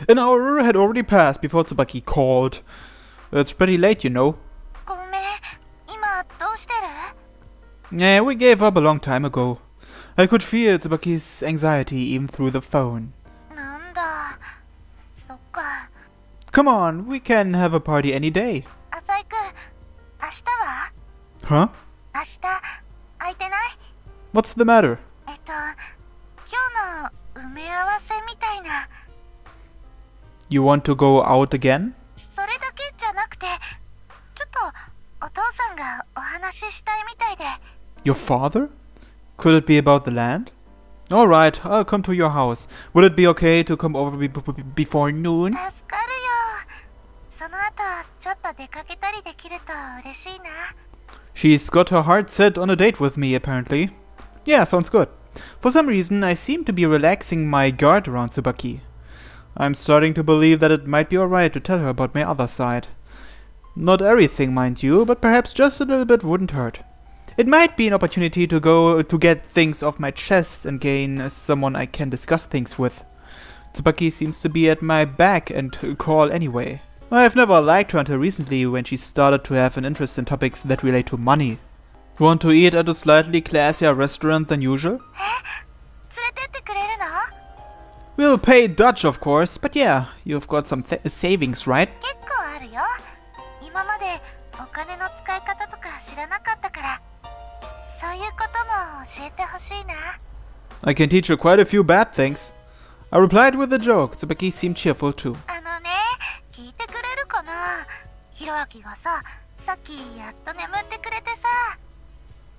An hour had already passed before Tsubaki called. It's pretty late, you know. ごめん、今どうしてる？ Yeah, we gave up a long time ago. I could feel Tsubaki's anxiety even through the phone. なんだ、そっか。 Come on, we can have a party any day. 浅井くん、明日は？ Huh? 明日、空いてない？ What's the matter? 今日の埋め合わせみたいな。 You want to go out again? それだけじゃなくて、ちょっとお父さんがお話ししたいみたいで。 Your father? Could it be about the land? Alright, I'll come to your house. Would it be okay to come over before noon? 助かるよ。その後、ちょっと出かけたりできると嬉しいな。 She's got her heart set on a date with me, apparently. Yeah, sounds good. For some reason, I seem to be relaxing my guard around Tsubaki. I'm starting to believe that it might be alright to tell her about my other side. Not everything, mind you, but perhaps just a little bit wouldn't hurt. It might be an opportunity to get things off my chest and gain someone I can discuss things with. Tsubaki seems to be at my back and call anyway. I've never liked her until recently when she started to have an interest in topics that relate to money. Want to eat at a slightly classier restaurant than usual? 連れてってくれるの？ We'll pay Dutch, of course, but yeah, you've got some savings, right? 結構あるよ。今までお金の使い方とか知らなかったから、そういうことも教えてほしいな。 I can teach you quite a few bad things. I replied with a joke. Tsubaki seemed cheerful too. 聞いてくれるかな？ひろあきがさっきやっと眠ってくれてさ。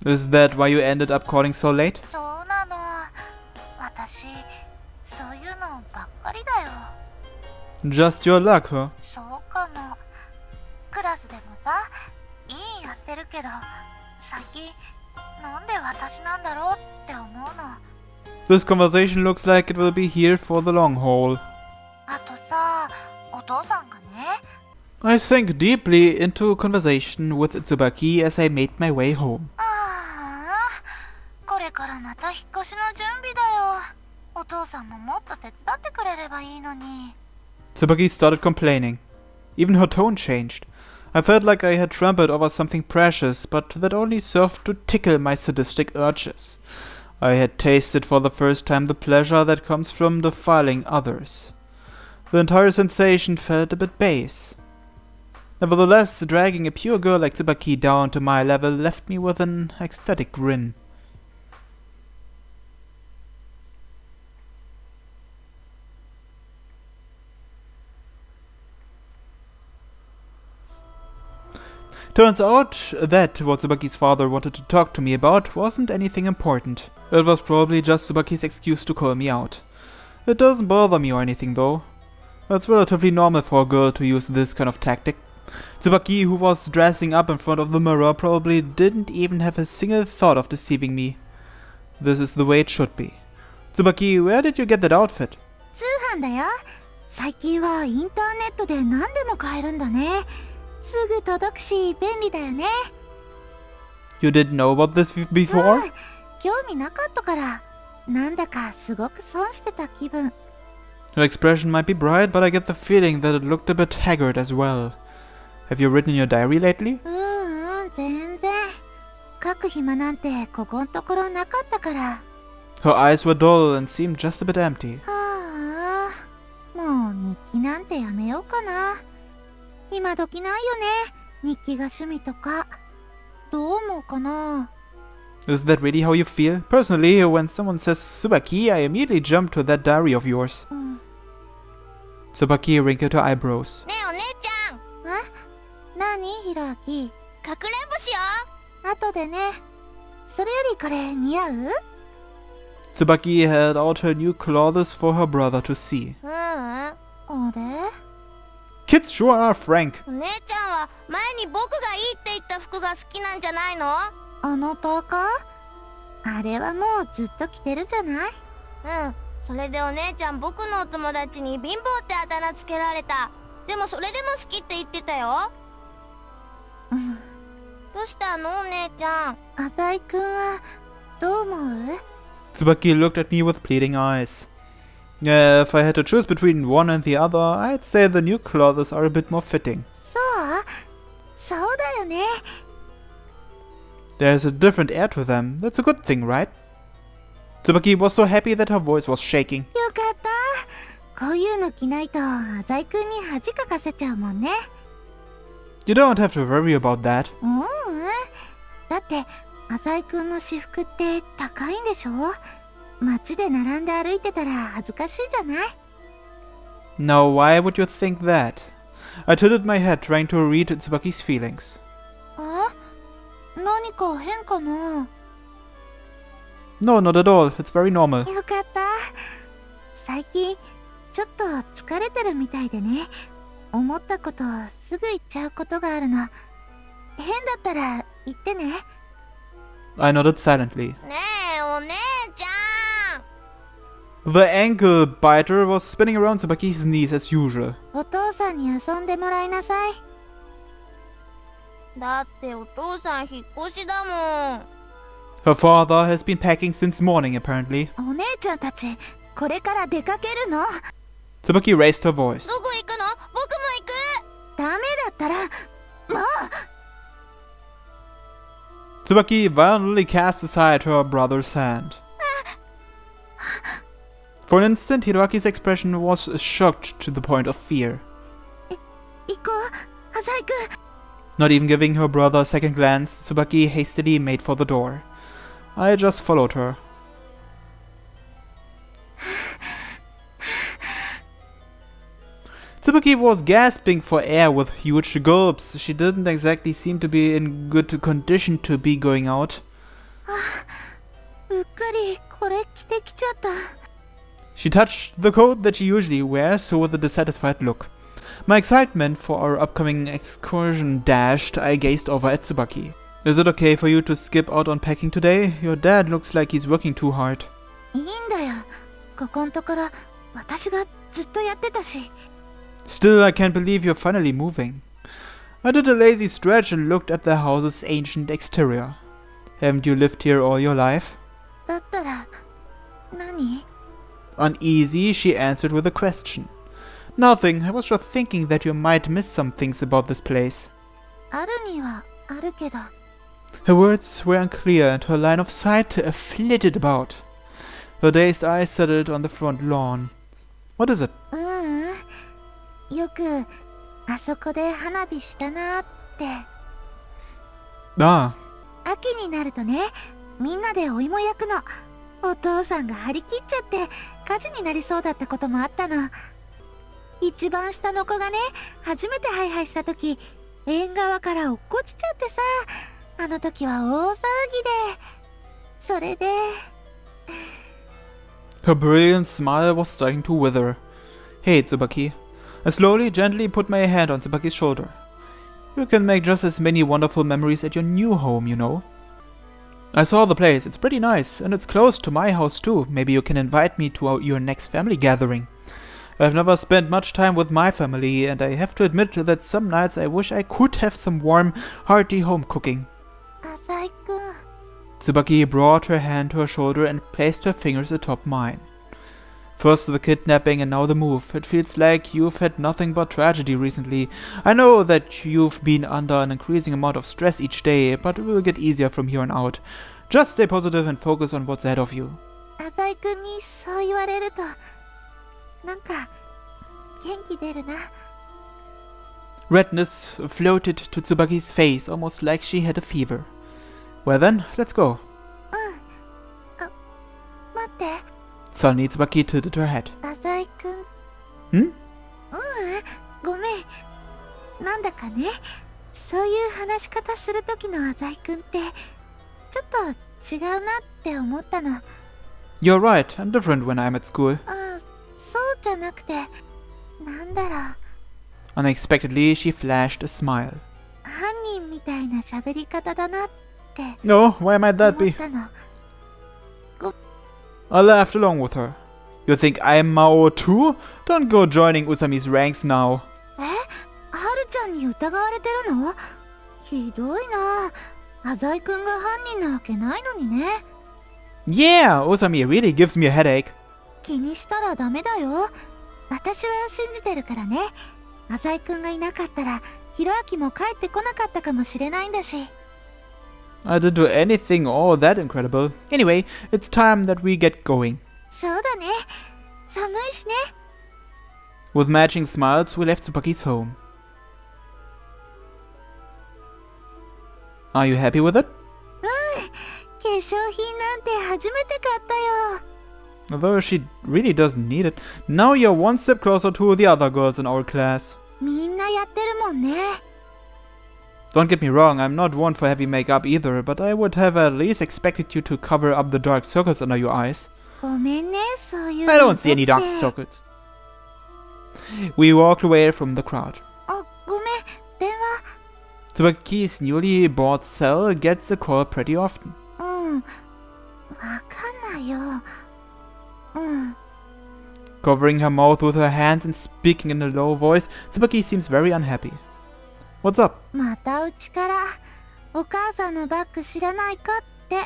Is that why you ended up calling so late? そうなの。私、そういうのばっかりだよ。 Just your luck, huh? そうかも。クラスでもさ、委員やってるけど、最近なんで私なんだろうって思うの。 This conversation looks like it will be here for the long haul. あとさ、お父さんがね。 I sank deeply into conversation with Tsubaki as I made my way home. これからまた引っ越しの準備だよ。お父さんももっと手伝ってくれればいいのに。 Tsubaki started complaining. Even her tone changed. I felt like I had trampled over something precious, but that only served to tickle my sadistic urges. I had tasted for the first time the pleasure that comes from defiling others. The entire sensation felt a bit base. Nevertheless, dragging a pure girl like Tsubaki down to my level left me with an ecstatic grin. Turns out that what Tsubaki's father wanted to talk to me about wasn't anything important. It was probably just Tsubaki's excuse to call me out. It doesn't bother me or anything though. It's relatively normal for a girl to use this kind of tactic. Tsubaki, who was dressing up in front of the mirror, probably didn't even have a single thought of deceiving me. This is the way it should be. Tsubaki, where did you get that outfit? 通販だよ。最近はインターネットで何でも買えるんだね。すぐ届くし便利だよね。 You didn't know about this before? 興味なかったから、なんだかすごく損してた気分。 Her expression might be bright, but I get the feeling that it looked a bit haggard as well. Have you written in your diary lately? 全然。書く暇なんてここんところなかったから。 Her eyes were dull and seemed just a bit empty. もう日記なんてやめようかな。今時ないよね。日記が趣味とか。どう思うかな。 Is that really how you feel? Personally, when someone says Tsubaki, I immediately jump to that diary of yours. Tsubaki wrinkled her eyebrows. ねえお姉ちゃん。何ひろあき。かくれんぼしよう。後でね。それよりこれ似合う？ Tsubaki held out her new clothes for her brother to see. あれ？ Kids sure are frank. お姉ちゃんは前に僕がいいって言った服が好きなんじゃないの？あのパーカー？あれはもうずっと着てるじゃない？それでお姉ちゃん僕のお友達に貧乏ってあだ名つけられた。でもそれでも好きって言ってたよ。どうしたのお姉ちゃん。浅井くんはどう思う？ Tsubaki looked at me with pleading eyes. If I had to choose between one and the other, I'd say the new clothes are a bit more fitting. そうだよね。 There's a different air to them. That's a good thing, right? Tsubaki was so happy that her voice was shaking. よかった。こういうの着ないと浅井くんに恥かかせちゃうもんね。You don't have to worry about that. だって浅井くんの私服って高いんでしょ？街で並んで歩いてたら恥ずかしいじゃない？ Now, why would you think that? I tilted my head, trying to read Tsubaki's feelings. 何か変かな？ No, not at all. It's very normal. よかった。最近ちょっと疲れてるみたいでね。思ったことすぐ言っちゃうことがあるの。変だったら言ってね。I nodded silently. ねえ、お姉ちゃん。 The ankle biter was spinning around Tsubaki's knees as usual. お父さんに遊んでもらいなさい。だってお父さん引っ越しだもん。 Her father has been packing since morning, apparently. お姉ちゃんたち、これから出かけるの？ Tsubaki raised her voice. どこ行くの？僕も行く。ダメだったら、もう。 Tsubaki violently cast aside her brother's hand. For an instant, Hiroaki's expression was shocked to the point of fear. 行こう、浅井くん。 Not even giving her brother a second glance, Tsubaki hastily made for the door. I just followed her. Tsubaki was gasping for air with huge gulps. She didn't exactly seem to be in good condition to be going out. うっかりこれ着てきちゃった。 She touched the coat that she usually wears with a dissatisfied look. My excitement for our upcoming excursion dashed, I gazed over at Tsubaki. Is it okay for you to skip out on packing today? Your dad looks like he's working too hard. いいんだよ。ここんところ私がずっとやってたし。 Still, I can't believe you're finally moving. I did a lazy stretch and looked at the house's ancient exterior. Haven't you lived here all your life? だったら何？ Uneasy, she answered with a question. Nothing, I was just thinking that you might miss some things about this place. あるにはあるけど。 Her words were unclear and her line of sight flitted about. Her dazed eyes settled on the front lawn. What is it? よくあそこで花火したなって。 Ah, 秋になるとね、みんなでお芋焼くの。お父さんが張り切っちゃって火事になりそうだったこともあったの。一番下の子がね、初めてハイハイした時、縁側から落っこちちゃってさ、あの時は大騒ぎで、それで。 her brilliant smile was starting to wither. Hey, Tsubaki. I slowly, gently put my hand on Tsubaki's shoulder. You can make just as many wonderful memories at your new home, you know. I saw the place, it's pretty nice, and it's close to my house too. Maybe you can invite me to your next family gathering. I've never spent much time with my family, and I have to admit that some nights I wish I could have some warm, hearty home cooking. 浅井くん。 Tsubaki brought her hand to her shoulder and placed her fingers atop mine. First the kidnapping and now the move. It feels like you've had nothing but tragedy recently. I know that you've been under an increasing amount of stress each day, but it will get easier from here on out. Just stay positive and focus on what's ahead of you. 浅井くんにそう言われると、なんか元気出るな。 Redness floated to Tsubaki's face, almost like she had a fever. Well then, let's go. 待って、 Suddenly Tsubaki tilted her head. 浅井くん。Hmm? ごめん。なんだかね、そういう話し方する時の浅井くんって、ちょっと違うなって思ったの。 You're right, I'm different when I'm at school. そうじゃなくて、なんだろう。 Unexpectedly, she flashed a smile. 犯人みたいな喋り方だなって No, why might that 思っ be? たの。 I laughed along with her. You think I'm Maou too? Don't go joining Usami's ranks now. はるちゃんに疑われてるの？ひどいな。浅井くんが犯人なわけないのにね。 Yeah, Usami really gives me a headache. 気にしたらダメだよ。私は信じてるからね。浅井くんがいなかったら、ひろあきも帰ってこなかったかもしれないんだし。I didn't do anything all that incredible. Anyway, it's time that we get going. そうだね。寒いしね。With matching smiles, we left Tsubaki's home. Are you happy with it? 化粧品なんて初めて買ったよ。 Although she really doesn't need it. Now you're one step closer to the other girls in our class. みんなやってるもんね。 Don't get me wrong, I'm not one for heavy makeup either, but I would have at least expected you to cover up the dark circles under your eyes. ごめんね、そういうの I don't see any dark circles. We walked away from the crowd. あ、ごめん、電話。 Tsubaki's newly bought cell gets a call pretty often. わかんないよ。Covering her mouth with her hands and speaking in a low voice, Tsubaki seems very unhappy. What's up? またうちから、お母さんのバッグ知らないかって。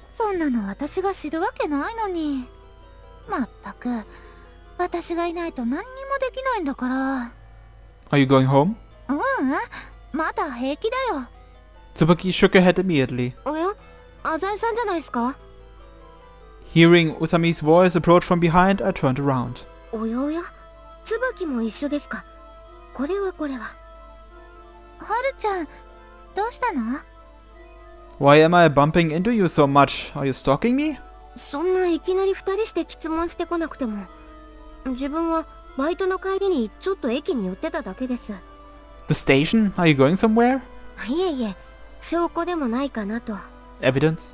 そんなの私が知るわけないのに。まったく、私がいないと何にもできないんだから。Are you going home? まだ平気だよ。 Tsubaki shook her head immediately. おや、浅井さんじゃないですか。 Hearing Usami's voice approach from behind, I turned around. おやおや、椿も一緒ですか。これは。はるちゃん、どうしたの？ Why am I bumping into you so much? Are you stalking me? そんないきなり二人して質問してこなくても。自分はバイトの帰りにちょっと駅に寄ってただけです。 The station? Are you going somewhere? いえいえ、証拠でもないかなと。 Evidence?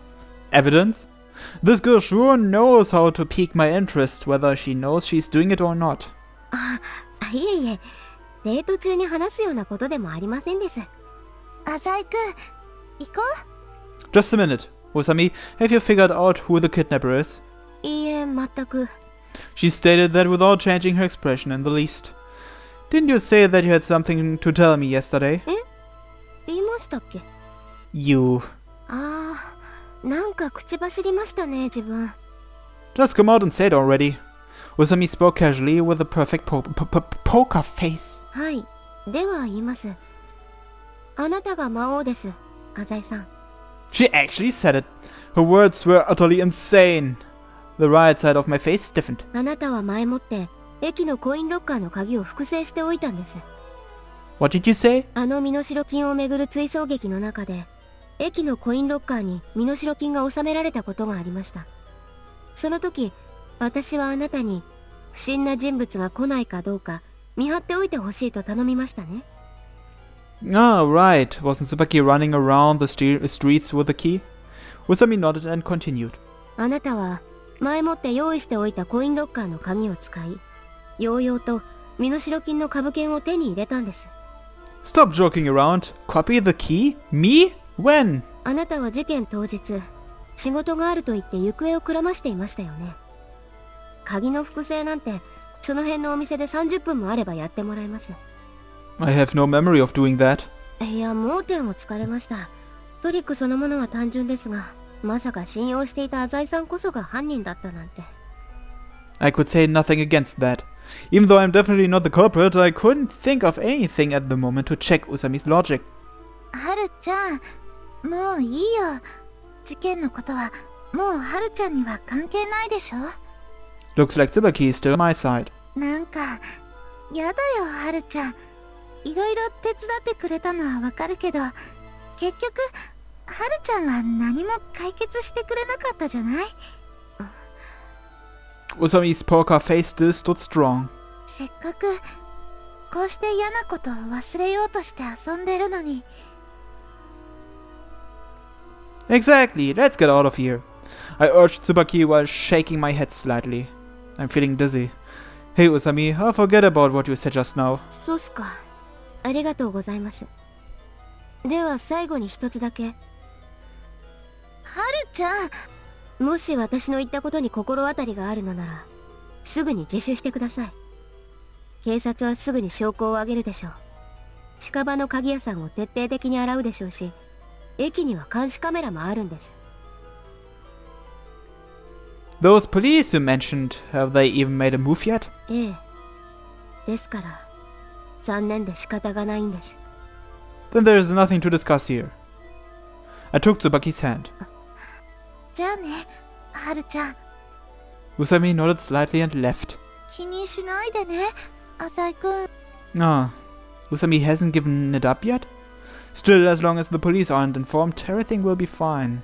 Evidence? This girl sure knows how to pique my interest, whether she knows she's doing it or not. いえいえ、デート中に話すようなことでもありませんです。浅井くん、行こう。 Just a minute. Usami, have you figured out who the kidnapper is? いいえ、全く。 She stated that without changing her expression in the least. Didn't you say that you had something to tell me yesterday? 言いましたっけ？ You. なんか口走りましたね、自分。 Just come out and say it already. Usami spoke casually with a perfect poker face. はい、では言います。あなたが魔王です、浅井さん。 She actually said it. Her words were utterly insane. The right side of my face stiffened. あなたは前もって駅のコインロッカーの鍵を複製しておいたんです。 What did you say? あの身代金をめぐる追走劇の中で、駅のコインロッカーに身代金が収められたことがありました。その時、私はあなたに不審な人物が来ないかどうか見張っておいてほしいと頼みましたね。 Ah, right. Wasn't Tsubaki running around the streets with the key? Usami nodded and continued. あなたは前もって用意しておいたコインロッカーの鍵を使い、ようようと身代金の株券を手に入れたんです。 Stop joking around. Copy the key? Me? When? あなたは事件当日、仕事があると言って行方をくらましていましたよね。鍵の複製なんて、その辺のお店で30分もあればやってもらえます。 I have no memory of doing that. いや、盲点を突かれました。トリックそのものは単純ですが、まさか信用していた浅井さんこそが犯人だったなんて。 I could say nothing against that. Even though I'm definitely not the culprit, I couldn't think of anything at the moment to check Usami's logic. はるちゃん、もういいよ。事件のことはもうはるちゃんには関係ないでしょ。 Looks like Tsubaki is still on my side. なんかやだよ、はるちゃん。いろいろ手伝ってくれたのはわかるけど、結局はるちゃんは何も解決してくれなかったじゃない。 Usami's poker face still stood strong. せっかくこうして嫌なことを忘れようとして遊んでるのに。 Exactly, let's get out of here. I urged Tsubaki while shaking my head slightly. I'm feeling dizzy. Hey Usami, I'll forget about what you said just now. そうっすか。ありがとうございます。では最後に一つだけ。はるちゃん、もし私の言ったことに心当たりがあるのなら、すぐに自首してください。警察はすぐに証拠を挙げるでしょう。近場の鍵屋さんを徹底的に洗うでしょうし、駅には監視カメラもあるんです。Those police you mentioned, have they even made a move yet? ええ。ですから、残念で仕方がないんです。Then there is nothing to discuss here. I took Tsubaki's hand. じゃあね、はるちゃん。Usami nodded slightly and left. 気にしないでね、浅井くん。Ah, Usami hasn't given it up yet? Still, as long as the police aren't informed, everything will be fine.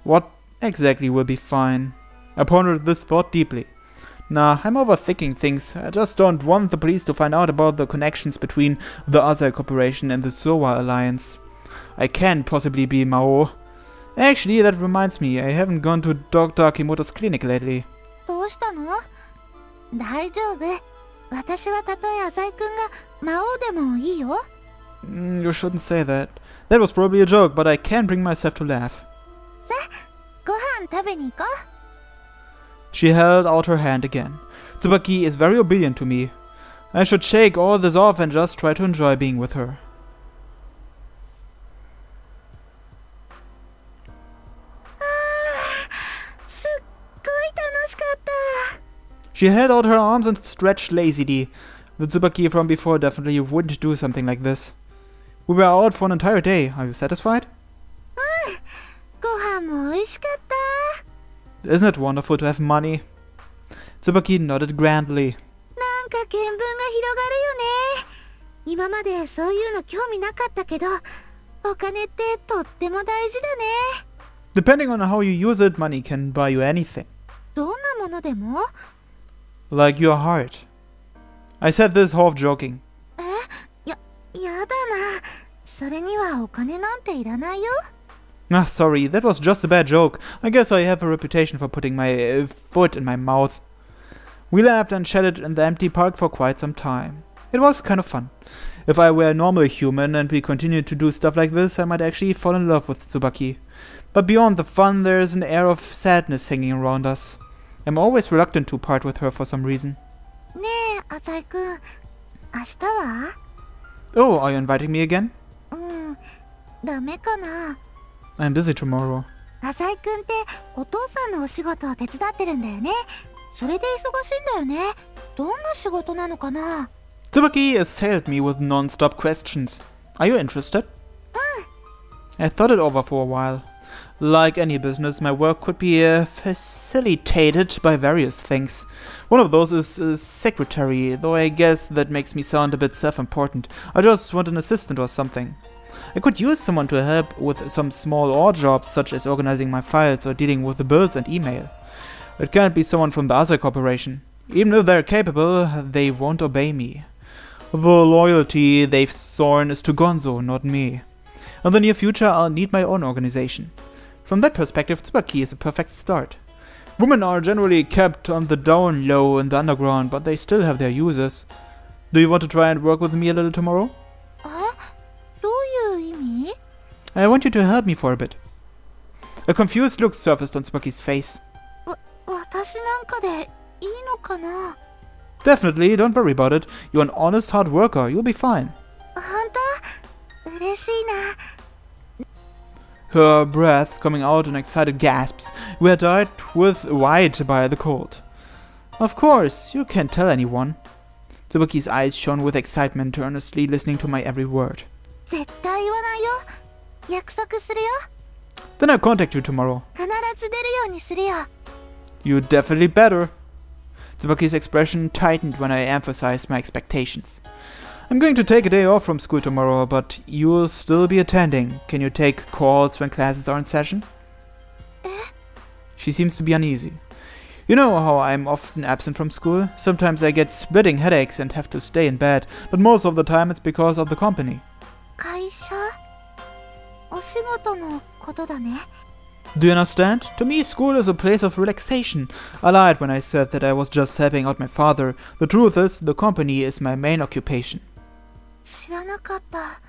What exactly will be fine? I pondered this thought deeply. Nah, I'm overthinking things. I just don't want the police to find out about the connections between the Azai Corporation and the Sowa Alliance. I can't possibly be Maou. Actually, that reminds me, I haven't gone to Dr. Akimoto's clinic lately. どうしたの？大丈夫。私はたとえ浅井くんが魔王でもいいよ。You shouldn't say that. That was probably a joke, but I can't bring myself to laugh. さあ、ご飯食べに行こう。She held out her hand again. Tsubaki is very obedient to me. I should shake all this off and just try to enjoy being with her. She held out her arms and stretched lazily. The Tsubaki from before definitely wouldn't do something like this. We were out for an entire day. Are you satisfied? ご飯も美味しかった。 Isn't it wonderful to have money? Tsubaki nodded grandly. なんか見聞が広がるよね。今までそういうの興味なかったけど、お金ってとっても大事だね。 Depending on how you use it, money can buy you anything. どんなものでも？ Like your heart. I said this half joking. やだな。それにはお金なんていらないよ。 Ah, sorry, that was just a bad joke. I guess I have a reputation for putting my foot in my mouth. We laughed and chatted in the empty park for quite some time. It was kind of fun. If I were a normal human and we continued to do stuff like this, I might actually fall in love with Tsubaki. But beyond the fun, there is an air of sadness hanging around us. I'm always reluctant to part with her for some reason. ねえ、浅井くん。明日は？ Oh, are you inviting me again? ダメかな。 I'm busy tomorrow. 浅井くんってお父さんのお仕事を手伝ってるんだよね。それで忙しいんだよね。どんな仕事なのかな？ Tsubaki assailed me with non-stop questions. Are you interested? I thought it over for a while. Like any business, my work could be facilitated by various things. One of those is secretary, though I guess that makes me sound a bit self-important. I just want an assistant or something. I could use someone to help with some small odd jobs, such as organizing my files or dealing with the bills and email. It can't be someone from the other corporation. Even if they're capable, they won't obey me. The loyalty they've sworn is to Gonzo, not me. In the near future, I'll need my own organization. From that perspective, Tsubaki is a perfect start. Women are generally kept on the down low in the underground, but they still have their uses. Do you want to try and work with me a little tomorrow? どういう意味？ I want you to help me for a bit. A confused look surfaced on Tsubaki's face. 私なんかでいいのかな？ Definitely, don't worry about it. You're an honest hard worker. You'll be fine. 本当？嬉しいな。 Her breaths coming out in excited gasps were dyed with white by the cold. Of course, you can't tell anyone. Tsubaki's eyes shone with excitement, earnestly listening to my every word. 絶対言わないよ。約束するよ。 Then I'll contact you tomorrow. 必ず出るようにするよ。 You definitely better. Tsubaki's expression tightened when I emphasized my expectations. I'm going to take a day off from school tomorrow, but you'll still be attending. Can you take calls when classes are in session? She seems to be uneasy. You know how I'm often absent from school? Sometimes I get splitting headaches and have to stay in bed, but most of the time it's because of the company. 会社？お仕事のことだね。 Do you understand? To me, school is a place of relaxation. I lied when I said that I was just helping out my father. The truth is, the company is my main occupation. 知らなかった。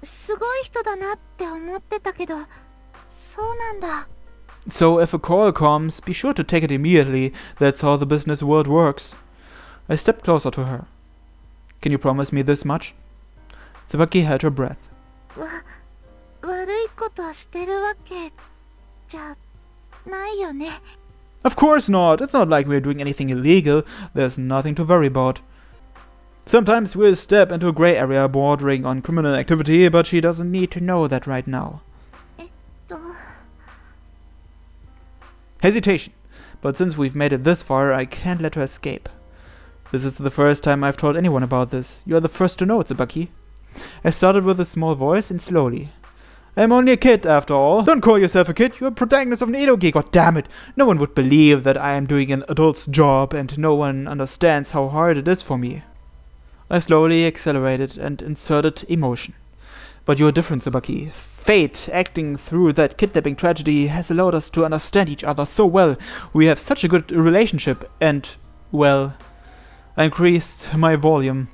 すごい人だなって思ってたけど、そうなんだ。 So if a call comes, be sure to take it immediately. That's how the business world works. I stepped closer to her. Can you promise me this much? Tsubaki held her breath. 悪いことしてるわけじゃないよね。Of course not. It's not like we're doing anything illegal. There's nothing to worry about. Sometimes we'll step into a gray area bordering on criminal activity, but she doesn't need to know that right now. Hesitation. But since we've made it this far, I can't let her escape. This is the first time I've told anyone about this. You're the first to know, Tsubaki. I started with a small voice and slowly. I'm only a kid, after all. Don't call yourself a kid. You're a protagonist of an edoge, goddammit. No one would believe that I am doing an adult's job, and no one understands how hard it is for me. I slowly accelerated and inserted emotion. But you're different, Tsubaki. Fate, acting through that kidnapping tragedy, has allowed us to understand each other so well. We have such a good relationship, and, well, I increased my volume.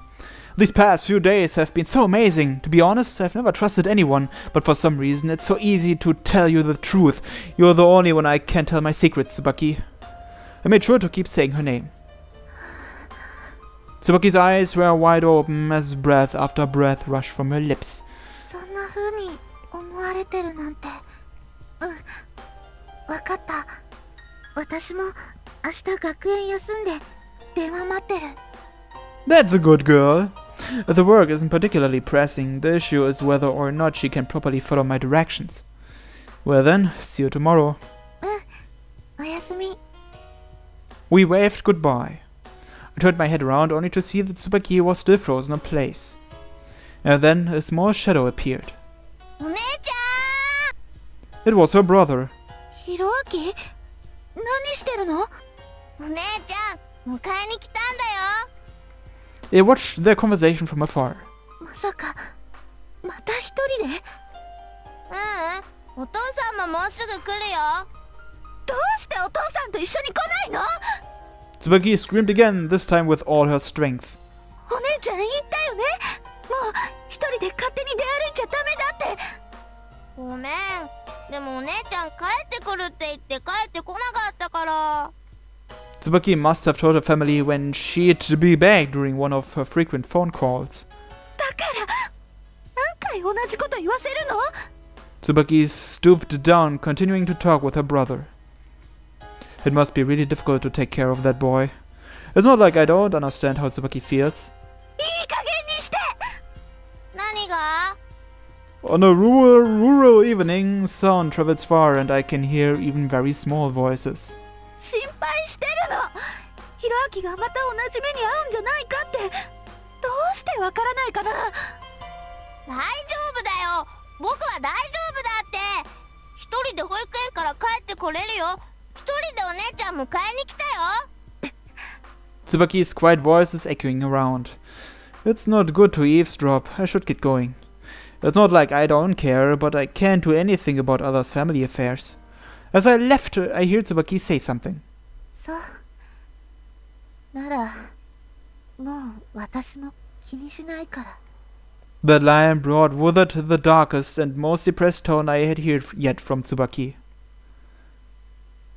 These past few days have been so amazing. To be honest, I've never trusted anyone, but for some reason it's so easy to tell you the truth. You're the only one I can tell my secrets, Tsubaki. I made sure to keep saying her name. Tsubaki's eyes were wide open as breath after breath rushed from her lips. That's a good girl. The work isn't particularly pressing. The issue is whether or not she can properly follow my directions. Well then, see you tomorrow. We waved goodbye. I turned my head around only to see that Tsubaki was still frozen in place. And then a small shadow appeared. It was her brother. They watched their conversation from afar. Tsubaki screamed again, this time with all her strength. Tsubaki must have told her family when she'd be back during one of her frequent phone calls. Tsubaki stooped down, continuing to talk with her brother. It must be really difficult to take care of that boy. It's not like I don't understand how Tsubaki feels. On a rural evening, sound travels far and I can hear even very small voices. Tsubaki's quiet voice is echoing around. It's not good to eavesdrop. I should get going. It's not like I don't care, but I can't do anything about others' family affairs. As I left, I hear Tsubaki say something. That line brought with it the darkest and most depressed tone I had heard yet from Tsubaki.